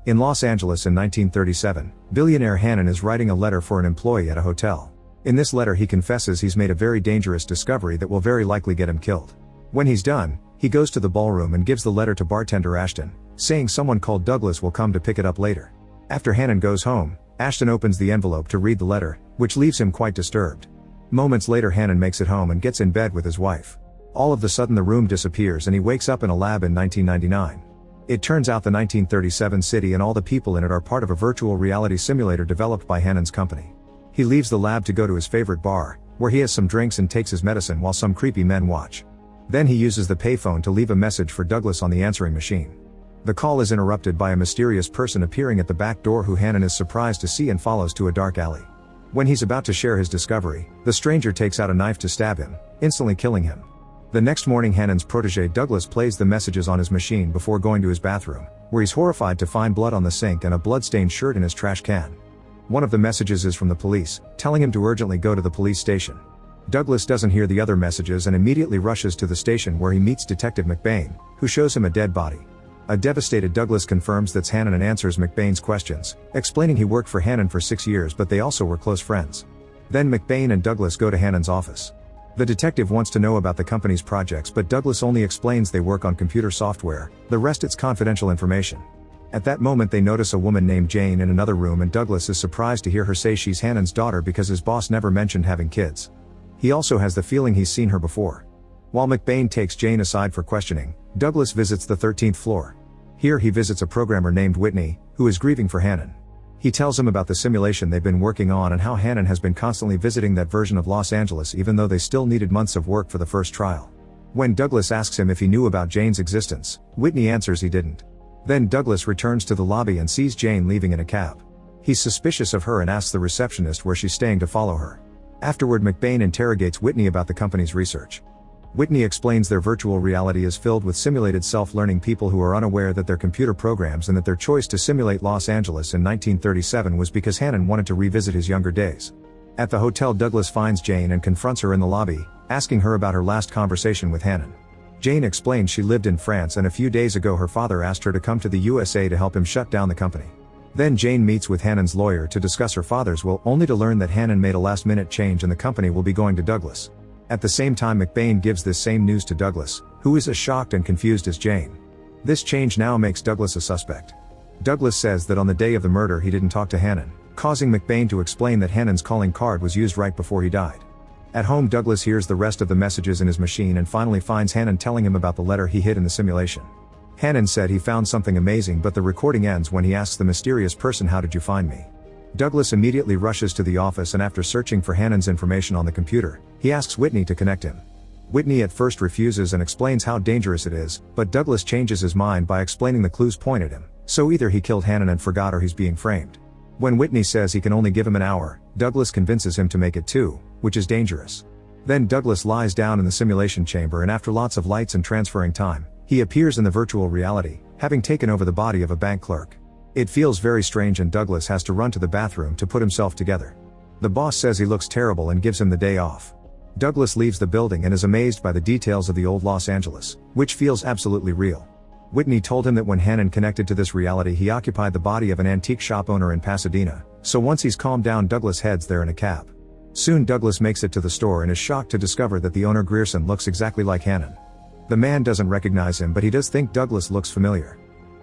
In Los Angeles in 1937, billionaire Hannon is writing a letter for an employee at a hotel. In this letter he confesses he's made a very dangerous discovery that will very likely get him killed. When he's done, he goes to the ballroom and gives the letter to bartender Ashton, saying someone called Douglas will come to pick it up later. After Hannon goes home, Ashton opens the envelope to read the letter, which leaves him quite disturbed. Moments later Hannon makes it home and gets in bed with his wife. All of a sudden the room disappears and he wakes up in a lab in 1999. It turns out the 1937 city and all the people in it are part of a virtual reality simulator developed by Hannon's company. He leaves the lab to go to his favorite bar, where he has some drinks and takes his medicine while some creepy men watch. Then he uses the payphone to leave a message for Douglas on the answering machine. The call is interrupted by a mysterious person appearing at the back door who Hannon is surprised to see and follows to a dark alley. When he's about to share his discovery, the stranger takes out a knife to stab him, instantly killing him. The next morning Hannon's protege Douglas plays the messages on his machine before going to his bathroom, where he's horrified to find blood on the sink and a blood-stained shirt in his trash can. One of the messages is from the police, telling him to urgently go to the police station. Douglas doesn't hear the other messages and immediately rushes to the station where he meets Detective McBain, who shows him a dead body. A devastated Douglas confirms that's Hannon and answers McBain's questions, explaining he worked for Hannon for 6 years but they also were close friends. Then McBain and Douglas go to Hannon's office. The detective wants to know about the company's projects but Douglas only explains they work on computer software, the rest it's confidential information. At that moment they notice a woman named Jane in another room and Douglas is surprised to hear her say she's Hannon's daughter because his boss never mentioned having kids. He also has the feeling he's seen her before. While McBain takes Jane aside for questioning, Douglas visits the 13th floor. Here he visits a programmer named Whitney, who is grieving for Hannon. He tells him about the simulation they've been working on and how Hannon has been constantly visiting that version of Los Angeles even though they still needed months of work for the first trial. When Douglas asks him if he knew about Jane's existence, Whitney answers he didn't. Then Douglas returns to the lobby and sees Jane leaving in a cab. He's suspicious of her and asks the receptionist where she's staying to follow her. Afterward McBain interrogates Whitney about the company's research. Whitney explains their virtual reality is filled with simulated self-learning people who are unaware that they're computer programs and that their choice to simulate Los Angeles in 1937 was because Hannon wanted to revisit his younger days. At the hotel Douglas finds Jane and confronts her in the lobby, asking her about her last conversation with Hannon. Jane explains she lived in France and a few days ago her father asked her to come to the USA to help him shut down the company. Then Jane meets with Hannon's lawyer to discuss her father's will only to learn that Hannon made a last-minute change and the company will be going to Douglas. At the same time McBain gives this same news to Douglas, who is as shocked and confused as Jane. This change now makes Douglas a suspect. Douglas says that on the day of the murder he didn't talk to Hannon, causing McBain to explain that Hannon's calling card was used right before he died. At home Douglas hears the rest of the messages in his machine and finally finds Hannon telling him about the letter he hid in the simulation. Hannon said he found something amazing but the recording ends when he asks the mysterious person, "How did you find me?" Douglas immediately rushes to the office and after searching for Hannon's information on the computer, he asks Whitney to connect him. Whitney at first refuses and explains how dangerous it is, but Douglas changes his mind by explaining the clues point at him, so either he killed Hannon and forgot or he's being framed. When Whitney says he can only give him an hour, Douglas convinces him to make it 2, which is dangerous. Then Douglas lies down in the simulation chamber and after lots of lights and transferring time, he appears in the virtual reality, having taken over the body of a bank clerk. It feels very strange and Douglas has to run to the bathroom to put himself together. The boss says he looks terrible and gives him the day off. Douglas leaves the building and is amazed by the details of the old Los Angeles, which feels absolutely real. Whitney told him that when Hannon connected to this reality he occupied the body of an antique shop owner in Pasadena, so once he's calmed down Douglas heads there in a cab. Soon Douglas makes it to the store and is shocked to discover that the owner Grierson looks exactly like Hannon. The man doesn't recognize him but he does think Douglas looks familiar.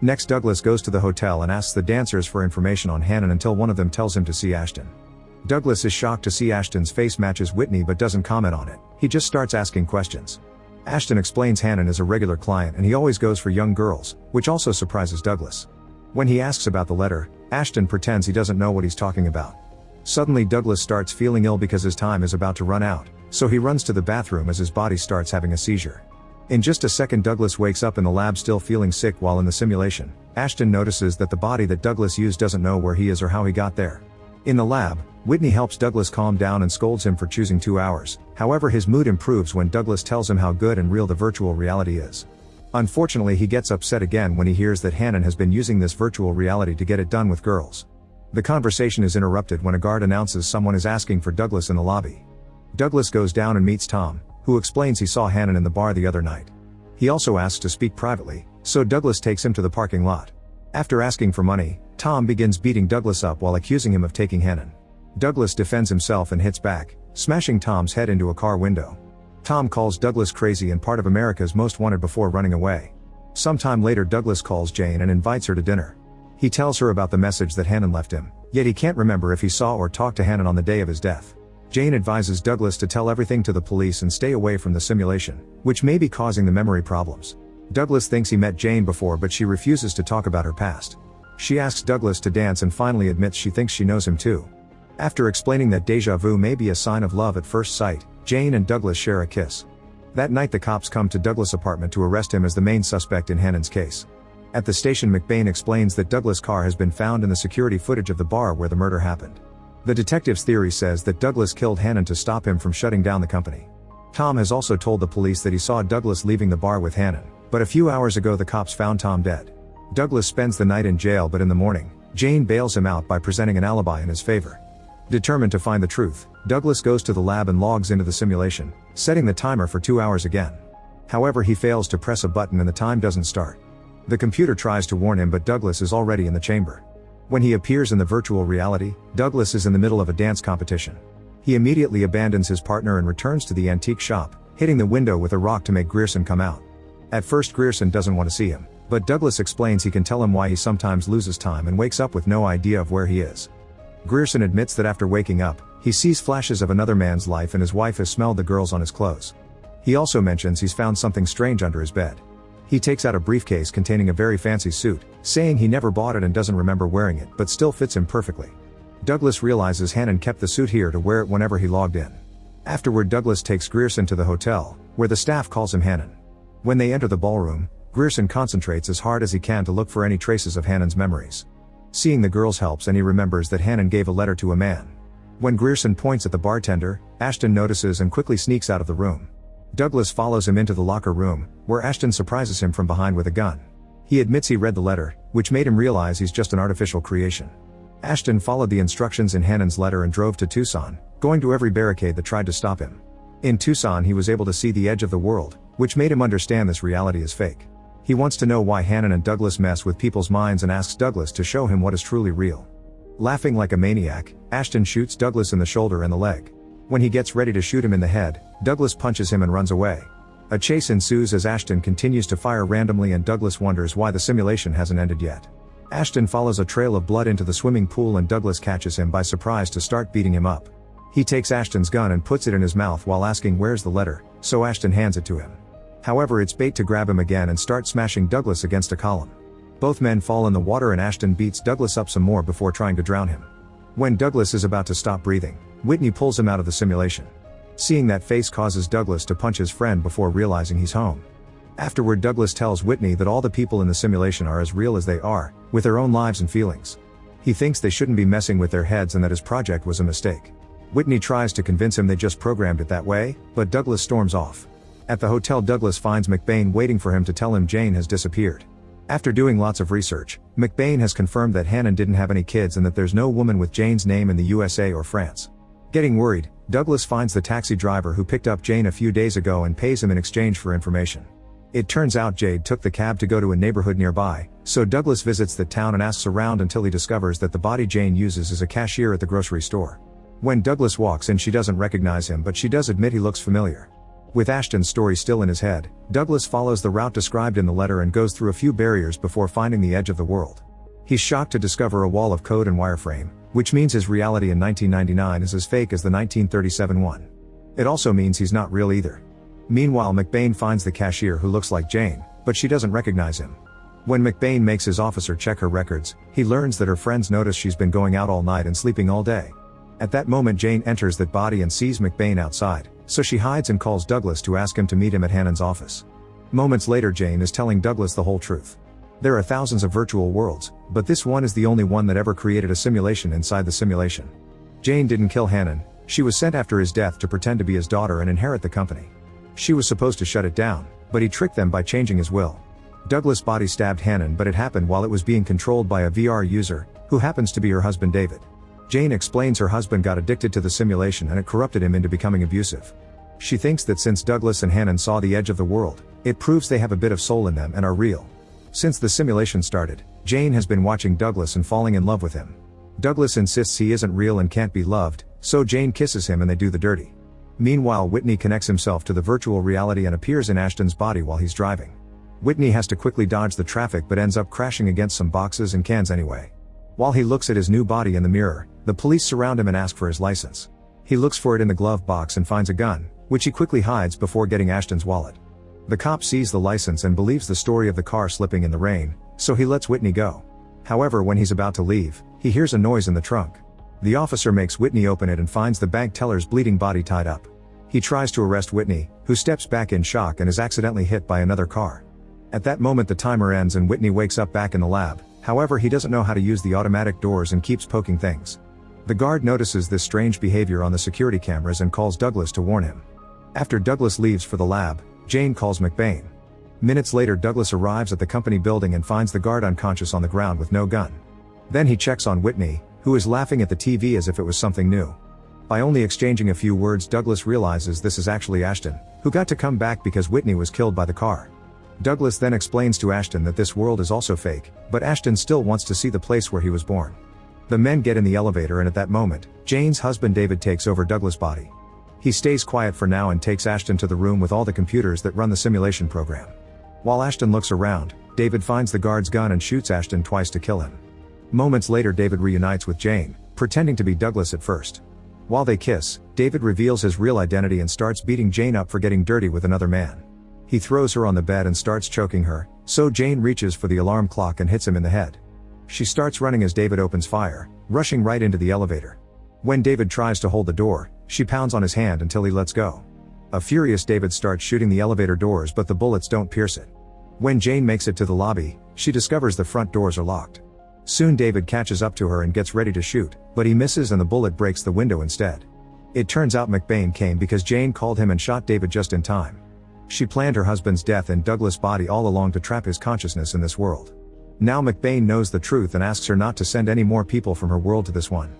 Next Douglas goes to the hotel and asks the dancers for information on Hannon until one of them tells him to see Ashton. Douglas is shocked to see Ashton's face matches Whitney but doesn't comment on it, he just starts asking questions. Ashton explains Hannon is a regular client and he always goes for young girls, which also surprises Douglas. When he asks about the letter, Ashton pretends he doesn't know what he's talking about. Suddenly Douglas starts feeling ill because his time is about to run out, so he runs to the bathroom as his body starts having a seizure. In just a second Douglas wakes up in the lab still feeling sick while in the simulation. Ashton notices that the body that Douglas used doesn't know where he is or how he got there. In the lab, Whitney helps Douglas calm down and scolds him for choosing 2 hours, however his mood improves when Douglas tells him how good and real the virtual reality is. Unfortunately he gets upset again when he hears that Hannon has been using this virtual reality to get it done with girls. The conversation is interrupted when a guard announces someone is asking for Douglas in the lobby. Douglas goes down and meets Tom, who explains he saw Hannon in the bar the other night. He also asks to speak privately, so Douglas takes him to the parking lot. After asking for money, Tom begins beating Douglas up while accusing him of taking Hannon. Douglas defends himself and hits back, smashing Tom's head into a car window. Tom calls Douglas crazy and part of America's Most Wanted before running away. Sometime later, Douglas calls Jane and invites her to dinner. He tells her about the message that Hannon left him, yet he can't remember if he saw or talked to Hannon on the day of his death. Jane advises Douglas to tell everything to the police and stay away from the simulation, which may be causing the memory problems. Douglas thinks he met Jane before, but she refuses to talk about her past. She asks Douglas to dance and finally admits she thinks she knows him too. After explaining that déjà vu may be a sign of love at first sight, Jane and Douglas share a kiss. That night the cops come to Douglas' apartment to arrest him as the main suspect in Hannon's case. At the station, McBain explains that Douglas' car has been found in the security footage of the bar where the murder happened. The detective's theory says that Douglas killed Hannon to stop him from shutting down the company. Tom has also told the police that he saw Douglas leaving the bar with Hannon, but a few hours ago the cops found Tom dead. Douglas spends the night in jail, but in the morning, Jane bails him out by presenting an alibi in his favor. Determined to find the truth, Douglas goes to the lab and logs into the simulation, setting the timer for 2 hours again. However, he fails to press a button and the time doesn't start. The computer tries to warn him, but Douglas is already in the chamber. When he appears in the virtual reality, Douglas is in the middle of a dance competition. He immediately abandons his partner and returns to the antique shop, hitting the window with a rock to make Grierson come out. At first, Grierson doesn't want to see him, but Douglas explains he can tell him why he sometimes loses time and wakes up with no idea of where he is. Grierson admits that after waking up, he sees flashes of another man's life and his wife has smelled the girls on his clothes. He also mentions he's found something strange under his bed. He takes out a briefcase containing a very fancy suit, saying he never bought it and doesn't remember wearing it, but still fits him perfectly. Douglas realizes Hannon kept the suit here to wear it whenever he logged in. Afterward, Douglas takes Grierson to the hotel, where the staff calls him Hannon. When they enter the ballroom, Grierson concentrates as hard as he can to look for any traces of Hannon's memories. Seeing the girls helps and he remembers that Hannon gave a letter to a man. When Grierson points at the bartender, Ashton notices and quickly sneaks out of the room. Douglas follows him into the locker room, where Ashton surprises him from behind with a gun. He admits he read the letter, which made him realize he's just an artificial creation. Ashton followed the instructions in Hannon's letter and drove to Tucson, going to every barricade that tried to stop him. In Tucson, he was able to see the edge of the world, which made him understand this reality is fake. He wants to know why Hannon and Douglas mess with people's minds and asks Douglas to show him what is truly real. Laughing like a maniac, Ashton shoots Douglas in the shoulder and the leg. When he gets ready to shoot him in the head, Douglas punches him and runs away. A chase ensues as Ashton continues to fire randomly and Douglas wonders why the simulation hasn't ended yet. Ashton follows a trail of blood into the swimming pool and Douglas catches him by surprise to start beating him up. He takes Ashton's gun and puts it in his mouth while asking where's the letter, so Ashton hands it to him. However, it's bait to grab him again and start smashing Douglas against a column. Both men fall in the water and Ashton beats Douglas up some more before trying to drown him. When Douglas is about to stop breathing, Whitney pulls him out of the simulation. Seeing that face causes Douglas to punch his friend before realizing he's home. Afterward, Douglas tells Whitney that all the people in the simulation are as real as they are, with their own lives and feelings. He thinks they shouldn't be messing with their heads and that his project was a mistake. Whitney tries to convince him they just programmed it that way, but Douglas storms off. At the hotel, Douglas finds McBain waiting for him to tell him Jane has disappeared. After doing lots of research, McBain has confirmed that Hannon didn't have any kids and that there's no woman with Jane's name in the USA or France. Getting worried, Douglas finds the taxi driver who picked up Jane a few days ago and pays him in exchange for information. It turns out Jade took the cab to go to a neighborhood nearby, so Douglas visits the town and asks around until he discovers that the body Jane uses is a cashier at the grocery store. When Douglas walks in, she doesn't recognize him, but she does admit he looks familiar. With Ashton's story still in his head, Douglas follows the route described in the letter and goes through a few barriers before finding the edge of the world. He's shocked to discover a wall of code and wireframe, which means his reality in 1999 is as fake as the 1937 one. It also means he's not real either. Meanwhile, McBain finds the cashier who looks like Jane, but she doesn't recognize him. When McBain makes his officer check her records, he learns that her friends notice she's been going out all night and sleeping all day. At that moment, Jane enters that body and sees McBain outside, so she hides and calls Douglas to ask him to meet him at Hannon's office. Moments later, Jane is telling Douglas the whole truth. There are thousands of virtual worlds, but this one is the only one that ever created a simulation inside the simulation. Jane didn't kill Hannon, she was sent after his death to pretend to be his daughter and inherit the company. She was supposed to shut it down, but he tricked them by changing his will. Douglas' body stabbed Hannon, but it happened while it was being controlled by a VR user, who happens to be her husband David. Jane explains her husband got addicted to the simulation and it corrupted him into becoming abusive. She thinks that since Douglas and Hannon saw the edge of the world, it proves they have a bit of soul in them and are real. Since the simulation started, Jane has been watching Douglas and falling in love with him. Douglas insists he isn't real and can't be loved, so Jane kisses him and they do the dirty. Meanwhile, Whitney connects himself to the virtual reality and appears in Ashton's body while he's driving. Whitney has to quickly dodge the traffic but ends up crashing against some boxes and cans anyway. While he looks at his new body in the mirror, the police surround him and ask for his license. He looks for it in the glove box and finds a gun, which he quickly hides before getting Ashton's wallet. The cop sees the license and believes the story of the car slipping in the rain, so he lets Whitney go. However, when he's about to leave, he hears a noise in the trunk. The officer makes Whitney open it and finds the bank teller's bleeding body tied up. He tries to arrest Whitney, who steps back in shock and is accidentally hit by another car. At that moment the timer ends and Whitney wakes up back in the lab, however he doesn't know how to use the automatic doors and keeps poking things. The guard notices this strange behavior on the security cameras and calls Douglas to warn him. After Douglas leaves for the lab, Jane calls McBain. Minutes later Douglas arrives at the company building and finds the guard unconscious on the ground with no gun. Then he checks on Whitney, who is laughing at the TV as if it was something new. By only exchanging a few words Douglas realizes this is actually Ashton, who got to come back because Whitney was killed by the car. Douglas then explains to Ashton that this world is also fake, but Ashton still wants to see the place where he was born. The men get in the elevator and at that moment, Jane's husband David takes over Douglas' body. He stays quiet for now and takes Ashton to the room with all the computers that run the simulation program. While Ashton looks around, David finds the guard's gun and shoots Ashton twice to kill him. Moments later David reunites with Jane, pretending to be Douglas at first. While they kiss, David reveals his real identity and starts beating Jane up for getting dirty with another man. He throws her on the bed and starts choking her, so Jane reaches for the alarm clock and hits him in the head. She starts running as David opens fire, rushing right into the elevator. When David tries to hold the door, she pounds on his hand until he lets go. A furious David starts shooting the elevator doors but the bullets don't pierce it. When Jane makes it to the lobby, she discovers the front doors are locked. Soon David catches up to her and gets ready to shoot, but he misses and the bullet breaks the window instead. It turns out McBain came because Jane called him and shot David just in time. She planned her husband's death in Douglas' body all along to trap his consciousness in this world. Now McBain knows the truth and asks her not to send any more people from her world to this one.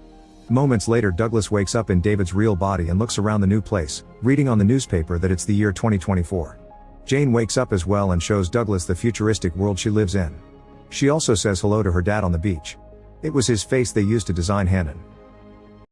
Moments later Douglas wakes up in David's real body and looks around the new place, reading on the newspaper that it's the year 2024. Jane wakes up as well and shows Douglas the futuristic world she lives in. She also says hello to her dad on the beach. It was his face they used to design Hannon.